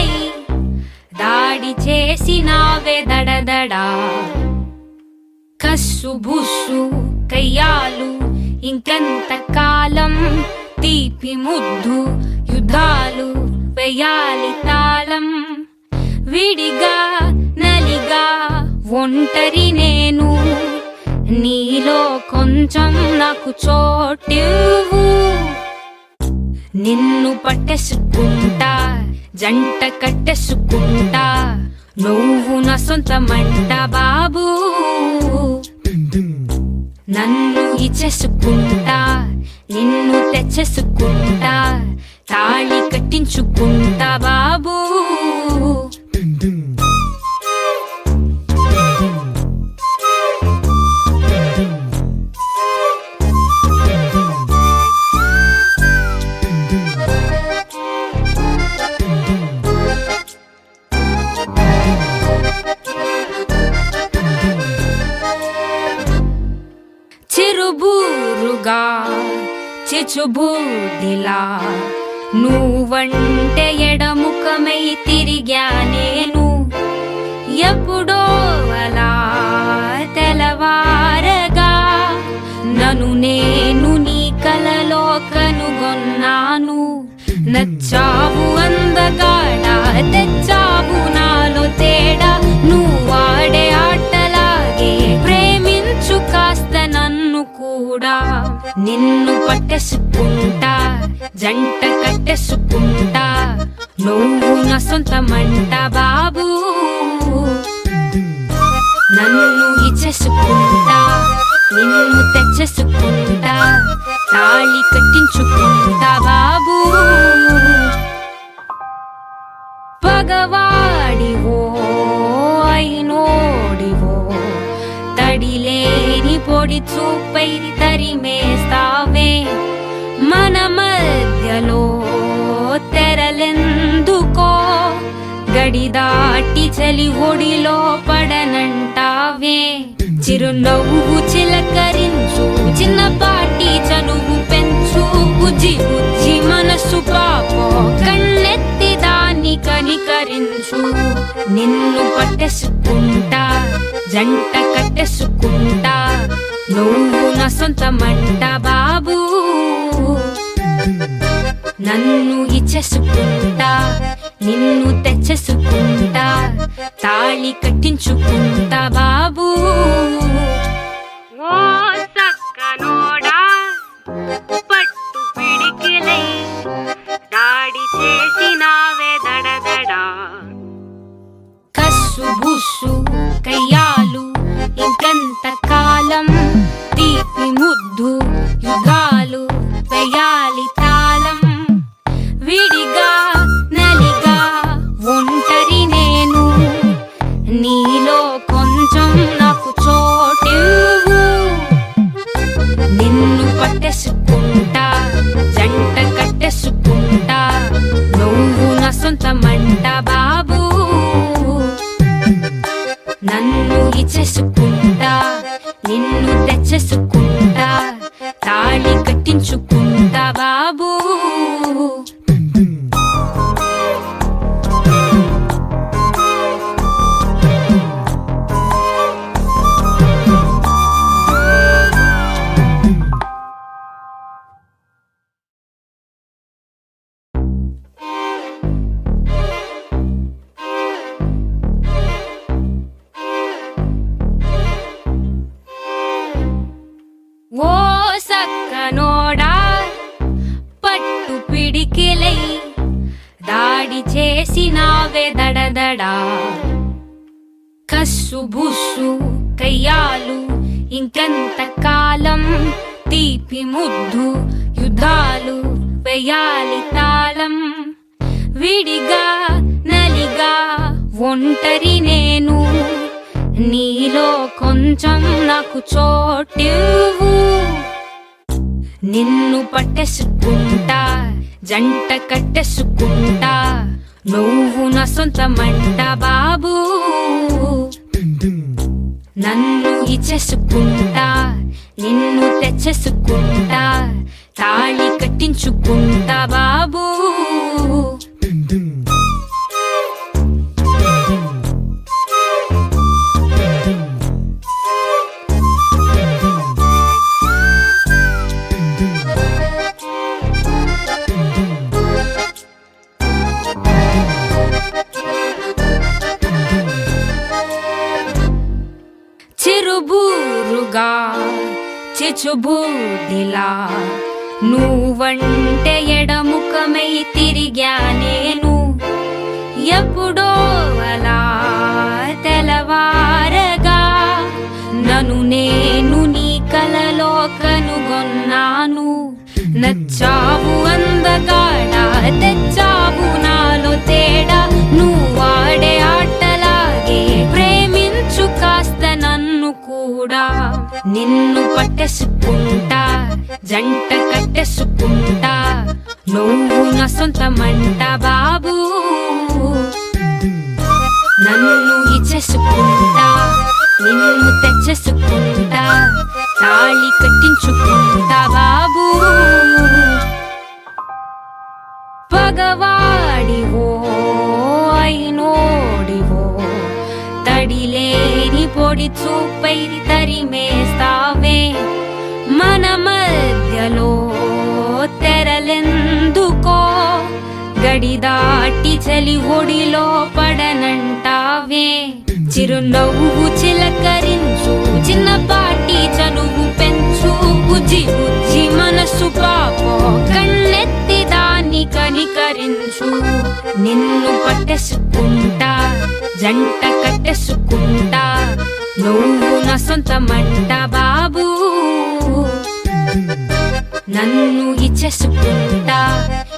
పిడికిలై దాడి చేసినావే దడదడా. కస్సు బుస్సు కయ్యాలు ఇంకంత కాలం, తీపి ముద్దు యుద్ధాలు వేయాలి తాళం. విడిగా నలిగా ఒంటరి నేను, నీలో కొంచెం నాకు చోటివ్వు. నిన్ను పట్టేసుకుంటా, జంట కట్టేసుకుంటా, నువ్వు నా సొంతమంట బాబు. నన్ను ఇచ్చేసుకుంటా, నిన్ను తెచ్చేసుకుంటా, తాళి కట్టించుకుంటా బాబు. చిరుబూరుగా చిచుబూడిలా నువ్వంటే ఎడముఖమై తిరిగా నేను. ఎప్పుడో అలా తెలవారగా నన్ను నేను నీ కలలో కనుగొన్నాను. నచ్చావు అందగాడా, తెచ్చావు నాలో తేడా. నువ్వాడే ఆటలాగే ప్రేమించు కాస్త నన్ను కూడా. నిన్ను పట్టేసుకుంటా, జంట కట్టేసుకుంటా, నువ్వు నా సొంతమంట బాబు. నన్ను ఇచ్చేసుకుంటా, నిన్ను తెచ్చేసుకుంటా, తాళి కట్టించుకుంటా బాబు. పగవాడివో అయినోడివో, తడిలేని పొడి చూపై తరిమేస్తావే. మన మధ్యలో తెరలెందుకో, గడి దాటి చలి ఒడిలో పడనంటావే. చిరునవ్వు చిలకరించు, చిన్నపాటి చనువు పెంచు, బుజ్జి బుజ్జి మనసు పాపో, కన్నెత్తి దాన్ని కనికరించు. నిన్ను పట్టేసుకుంటా, జంట కట్టేసుకుంటా, నువ్వు నా సొంతమంట బాబు. నన్ను ఇచ్చేసుకుంటా, నిన్ను తెచ్చేసుకుంటా, తాళి కట్టించుకుంటా బాబు. ఓ సక్కనోడా, పట్టు పిడికిలై దాడి చేసినావే దడదడా. కస్సు బుస్సు కయ్యాలు ఇంకంత కాలం, తీపి ముద్దు యుగాలు వేయాలి తాళం. విడిగా నలిగా ఒంటరి నేను, నీలో కొంచెం నాకు చోటివ్వు. నిన్ను పట్టేసుకుంటా, జంట కట్టేసుకుంటా, నువ్వు నా సొంతమంట బాబు. నన్ను ఇచ్చేసుకుంటా, నిన్ను తెచ్చేసుకుంటా, తాళి కట్టించుకుంటా బాబు. ఓ సక్కనోడా, పట్టు పిడికిలై దాడి చేసినావే దడదడా. కస్సు బుస్సు కయ్యాలు ఇంకంత కాలం, తీపి ముద్దు యుద్ధాలు వేయాలి తాళం. విడిగా నలిగా ఒంటరి నేను, నీలో కొంచెం నాకు చోటివ్వు. నిన్ను పట్టేసుకుంటా, జంట కట్టేసుకుంటా, నువ్వు నా సొంతమంట బాబు. నన్ను ఇచ్చేసుకుంటా, నిన్ను తెచ్చేసుకుంటా, తాళి కట్టించుకుంటా బాబు. చిన్నగా చిచుబుద్ధిలా నువ్వంటే ఎడముఖమై తిరిగా నేను ఎప్పుడో అలా తెలవారగా నన్ను నేను నీ కలలో కనుగొన్నాను నచ్చావు అందగాడా తెచ్చావు నాలో తేడా నువ్వాడే ఆటలాగే ప్రేమించు కాస్త నన్ను కూడా నిన్ను పట్టేసుకుంటా జంట కట్టేసుకుంటా నువ్వు నా సొంతమంట బాబు నన్ను ఇచ్చేసుకుంటా నిన్ను తెచ్చేసుకుంటా తాళి కట్టించుకుంటా బాబు పగవాడివో అయినోడివో తడిలేని పొడి చూపై తరిమేస్తావే మన మధ్యలో తెరలెందుకో గడి దాటి చలి ఒడిలో పడనంటావే చిరునవ్వు చిలకరించు చిన్నపాటి చనువు పెంచు బుజ్జి బుజ్జి మనసు పాపో కన్నెత్తి దాన్ని కనికరించు నిన్ను పట్టేసుకుంటా జంట కట్టేసుకుంటా నువ్వు నా సొంతమంట బాబు నన్ను ఇచ్చేసుకుంటా